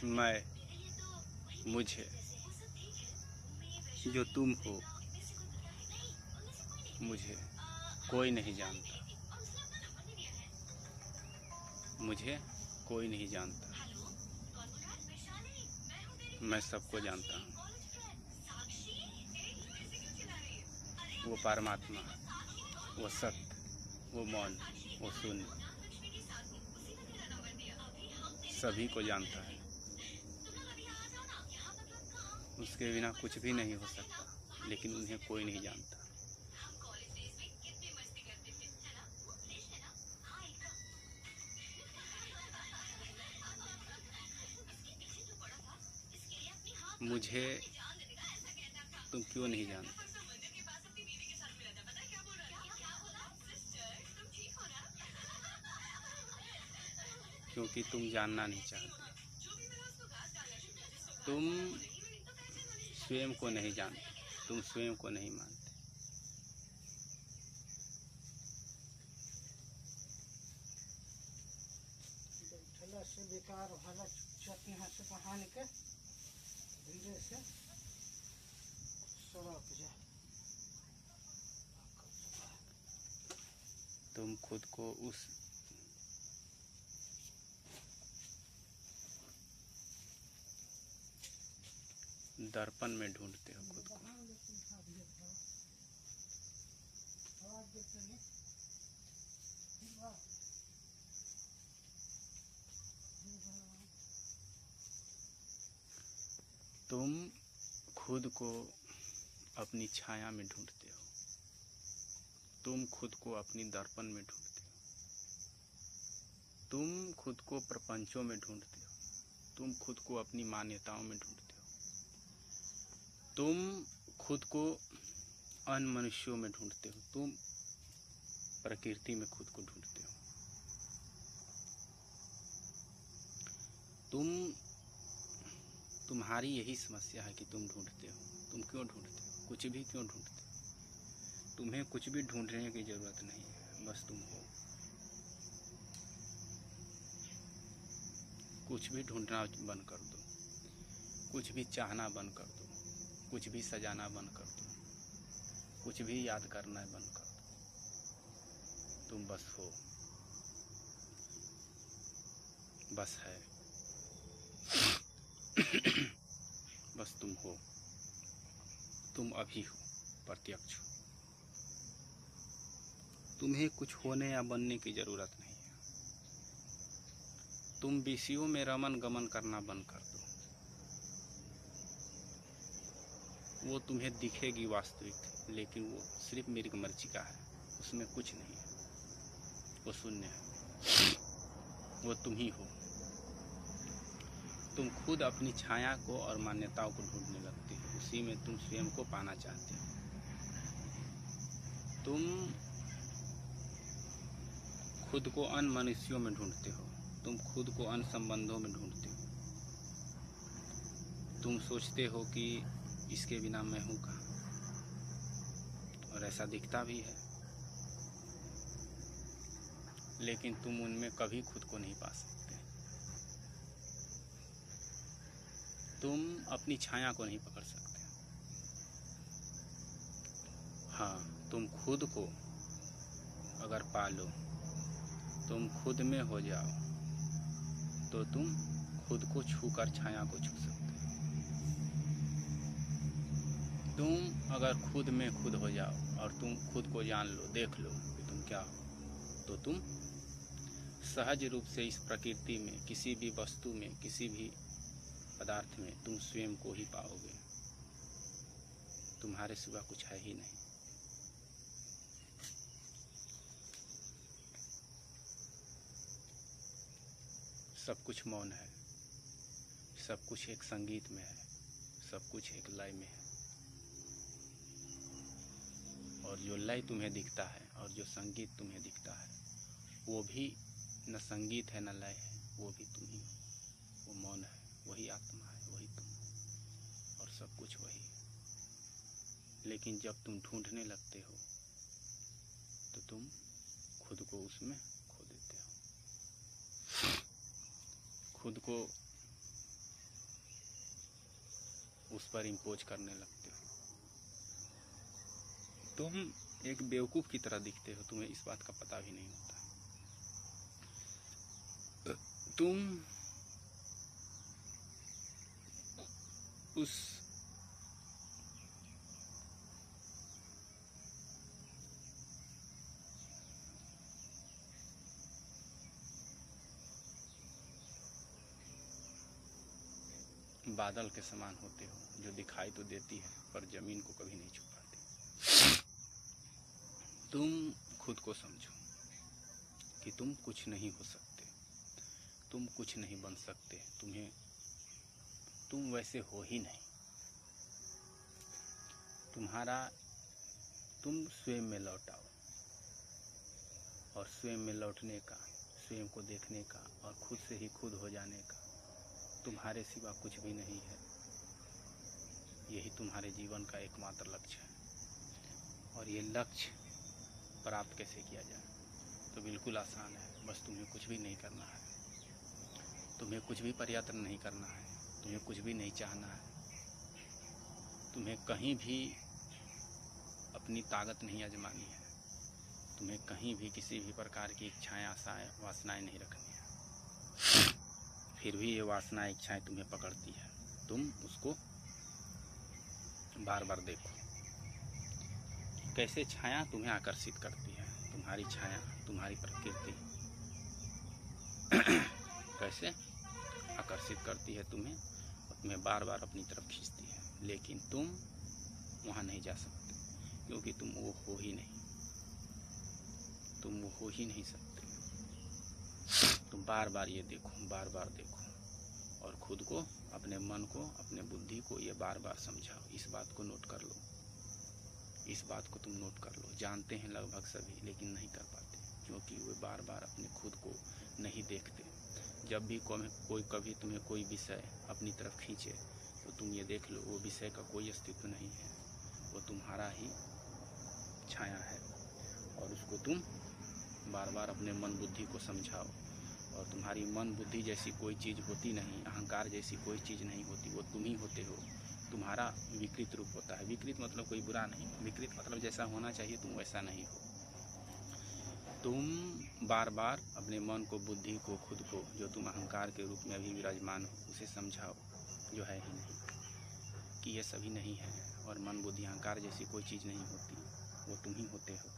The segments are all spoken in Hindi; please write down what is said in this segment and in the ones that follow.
मैं, मुझे, जो तुम हो, मुझे कोई नहीं जानता, मुझे कोई नहीं जानता, मैं सबको जानता हूँ। वो परमात्मा, वो सत्य, वो मौन, वो शून्य सभी को जानता है। उसके बिना कुछ भी नहीं हो सकता, लेकिन उन्हें कोई नहीं जानता। मुझे तुम क्यों नहीं जानते? क्योंकि तुम जानना नहीं चाहते। तुम स्वयं को नहीं जानते, तुम स्वयं को नहीं मानते। से बेकार वाला चुपचाप यहाँ से बहान के धीरे से सड़क जा। तुम खुद को उस दर्पण में ढूंढते हो खुद को। तुम खुद को अपनी छाया में ढूंढते हो, तुम खुद को अपनी दर्पण में ढूंढते हो, तुम खुद को प्रपंचों में ढूंढते हो, तुम खुद को अपनी मान्यताओं में ढूंढते हो, तुम खुद को अन्य मनुष्यों में ढूंढते हो, तुम प्रकृति में खुद को ढूंढते हो। तुम्हारी यही समस्या है कि तुम ढूंढते हो। तुम क्यों ढूंढते हो? कुछ भी क्यों ढूंढते हो? तुम्हें कुछ भी ढूंढने की जरूरत नहीं है, बस तुम हो। कुछ भी ढूंढना बंद कर दो, कुछ भी चाहना बंद कर दो, कुछ भी सजाना बंद कर दो, कुछ भी याद करना बंद कर दो। तुम बस हो, बस है। बस तुम हो, तुम अभी हो, प्रत्यक्ष हो। तुम्हें कुछ होने या बनने की जरूरत नहीं है। तुम विषयों में रमन गमन करना बंद कर दो। वो तुम्हें दिखेगी वास्तविक, लेकिन वो सिर्फ मेरी मर्जिका है, उसमें कुछ नहीं है, वो शून्य है। वो तुम ही हो। तुम खुद अपनी छाया को और मान्यताओं को ढूंढने लगते हो, उसी में तुम स्वयं को पाना चाहते हो। तुम खुद को अन्य मनुष्यों में ढूंढते हो, तुम खुद को अन्य संबंधों में ढूंढते हो। तुम सोचते हो कि इसके बिना मैं हूँ कहाँ, और ऐसा दिखता भी है, लेकिन तुम उनमें कभी खुद को नहीं पा सकते। तुम अपनी छाया को नहीं पकड़ सकते। हाँ, तुम खुद को अगर पालो, तुम खुद में हो जाओ, तो तुम खुद को छूकर छाया को छू सकते हो। तुम अगर खुद में खुद हो जाओ और तुम खुद को जान लो, देख लो कि तुम क्या हो, तो तुम सहज रूप से इस प्रकृति में, किसी भी वस्तु में, किसी भी पदार्थ में तुम स्वयं को ही पाओगे। तुम्हारे सिवा कुछ है ही नहीं। सब कुछ मौन है, सब कुछ एक संगीत में है, सब कुछ एक लय में है। और जो लय तुम्हें दिखता है और जो संगीत तुम्हें दिखता है, वो भी न संगीत है न लय है, वो भी तुम ही हो। वो मौन है, वही आत्मा है, वही तुम हो, और सब कुछ वही है। लेकिन जब तुम ढूंढने लगते हो, तो तुम खुद को उसमें खो देते हो। खुद को उस पर इम्पोज करने लगते हो। तुम एक बेवकूफ़ की तरह दिखते हो, तुम्हें इस बात का पता भी नहीं होता। तुम उस बादल के समान होते हो जो दिखाई तो देती है पर जमीन को कभी नहीं छुपाती। तुम खुद को समझो कि तुम कुछ नहीं हो सकते, तुम कुछ नहीं बन सकते, तुम वैसे हो ही नहीं। तुम स्वयं में लौट आओ, और स्वयं में लौटने का, स्वयं को देखने का और खुद से ही खुद हो जाने का तुम्हारे सिवा कुछ भी नहीं है। यही तुम्हारे जीवन का एकमात्र लक्ष्य है। और ये लक्ष्य प्राप्त कैसे किया जाए? तो बिल्कुल आसान है, बस तुम्हें कुछ भी नहीं करना है, तुम्हें कुछ भी प्रयत्न नहीं करना है, तुम्हें कुछ भी नहीं चाहना है, तुम्हें कहीं भी अपनी ताकत नहीं आजमानी है, तुम्हें कहीं भी किसी भी प्रकार की इच्छाएं, आशाएं, वासनाएं नहीं रखनी है। फिर भी ये वासनाएं, इच्छाएं तुम्हें पकड़ती है। तुम उसको बार बार देखो, कैसे छाया तुम्हें आकर्षित करती है। तुम्हारी छाया, तुम्हारी प्रकृति कैसे आकर्षित करती है तुम्हें, और तुम्हें बार बार अपनी तरफ खींचती है। लेकिन तुम वहाँ नहीं जा सकते, क्योंकि तुम वो हो ही नहीं, तुम वो हो ही नहीं सकते। तुम बार बार ये देखो, बार बार देखो, और खुद को, अपने मन को, अपने बुद्धि को ये बार बार समझाओ। इस बात को नोट कर लो, इस बात को तुम नोट कर लो। जानते हैं लगभग सभी, लेकिन नहीं कर पाते, क्योंकि वे बार बार अपने खुद को नहीं देखते। जब भी कोई कभी तुम्हें कोई विषय अपनी तरफ खींचे, तो तुम ये देख लो वो विषय का कोई अस्तित्व नहीं है, वो तुम्हारा ही छाया है। और उसको तुम बार बार अपने मन बुद्धि को समझाओ। और तुम्हारी मन बुद्धि जैसी कोई चीज़ होती नहीं, अहंकार जैसी कोई चीज़ नहीं होती, वो तुम ही होते हो। तुम्हारा विकृत रूप होता है। विकृत मतलब कोई बुरा नहीं, विकृत मतलब जैसा होना चाहिए तुम वैसा नहीं हो। तुम बार बार अपने मन को, बुद्धि को, खुद को, जो तुम अहंकार के रूप में अभी विराजमान हो, उसे समझाओ जो है ही नहीं, कि ये सभी नहीं है। और मन बुद्धि अहंकार जैसी कोई चीज़ नहीं होती, वो तुम ही होते हो।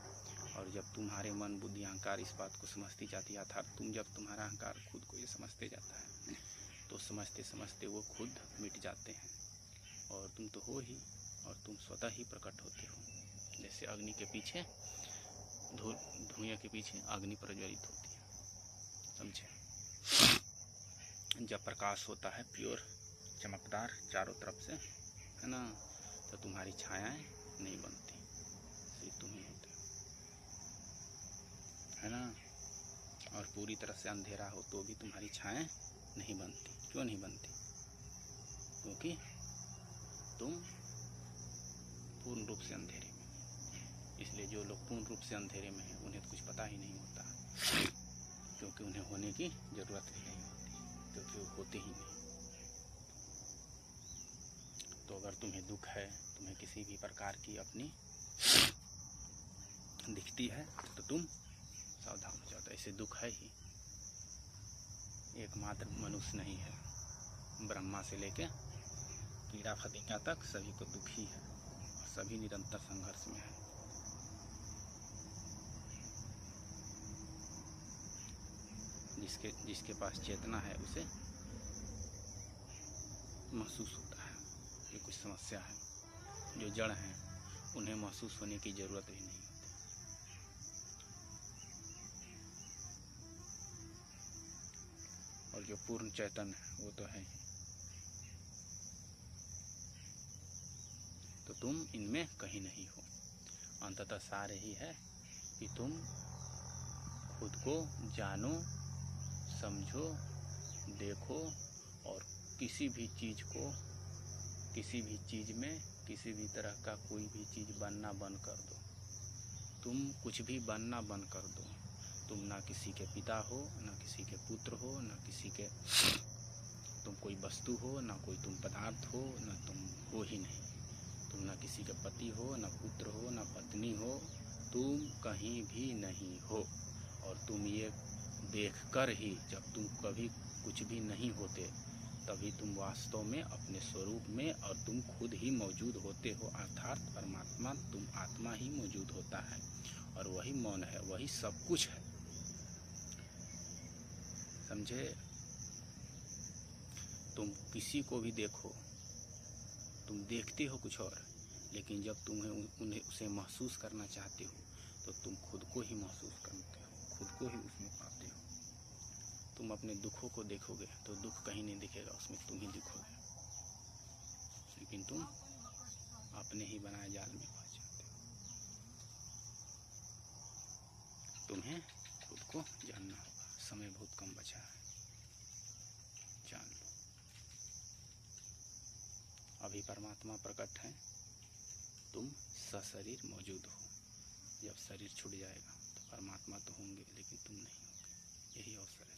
और जब तुम्हारे मन बुद्धि अहंकार इस बात को समझती जाती है, अर्थात तुम जब तुम्हारा अहंकार खुद को ये समझते जाता है, तो समझते समझते वो खुद मिट जाते हैं, और तुम तो हो ही, और तुम स्वतः ही प्रकट होते हो। जैसे अग्नि के पीछे, धुएं के पीछे अग्नि प्रज्वलित होती है, समझे? जब प्रकाश होता है प्योर, चमकदार चारों तरफ से, है ना, तो तुम्हारी छायाएं नहीं बनती, सिर्फ तुम ही होते हो, है ना। और पूरी तरह से अंधेरा हो तो भी तुम्हारी छायाएं नहीं बनती। क्यों नहीं बनती? क्योंकि तुम पूर्ण रूप से अंधेरे में। इसलिए जो लोग पूर्ण रूप से अंधेरे में हैं, उन्हें तो कुछ पता ही नहीं होता, क्योंकि उन्हें होने की जरूरत भी नहीं होती, क्योंकि वो होते ही नहीं। तो अगर तुम्हें दुख है, तुम्हें किसी भी प्रकार की अपनी दिखती है, तो तुम सावधान हो जाओ। ऐसे दुख है ही, एकमात्र मनुष्य नहीं है, ब्रह्मा से लेके कीड़ा फतिंगा तक सभी को दुख ही है, और सभी निरंतर संघर्ष में है। जिसके पास चेतना है उसे महसूस होता है कि कुछ समस्या है। जो जड़ हैं उन्हें महसूस होने की जरूरत भी नहीं होती। और जो पूर्ण चैतन्य है वो तो है ही। तो तुम इनमें कहीं नहीं हो। अंततः सार यही है कि तुम खुद को जानो, समझो, देखो, और किसी भी चीज़ को, किसी भी चीज़ में, किसी भी तरह का कोई भी चीज़ बनना बंद कर दो। तुम कुछ भी बनना बंद कर दो। तुम ना किसी के पिता हो, ना किसी के पुत्र हो, ना किसी के, तुम कोई वस्तु हो, ना कोई तुम पदार्थ हो, ना तुम हो ही नहीं। तुम ना किसी का पति हो, ना पुत्र हो, ना पत्नी हो, तुम कहीं भी नहीं हो। और तुम ये देखकर ही, जब तुम कभी कुछ भी नहीं होते, तभी तुम वास्तव में अपने स्वरूप में और तुम खुद ही मौजूद होते हो, अर्थात परमात्मा, तुम आत्मा ही मौजूद होता है। और वही मौन है, वही सब कुछ है। समझे? तुम किसी को भी देखो, तुम देखते हो कुछ और, लेकिन जब तुम्हें उसे महसूस करना चाहते हो तो तुम खुद को ही महसूस करते हो, खुद को ही उसमें पाते हो। तुम अपने दुखों को देखोगे तो दुख कहीं नहीं दिखेगा, उसमें तुम ही दिखोगे, लेकिन तुम अपने ही बनाए जाल में फंस जाते हो। तुम्हें खुद को जानना होगा। समय बहुत कम बचा है, जान लो। अभी परमात्मा प्रकट है, तुम सशरीर मौजूद हो। जब शरीर छूट जाएगा तो परमात्मा तो होंगे, लेकिन तुम नहीं होगे। यही अवसर है।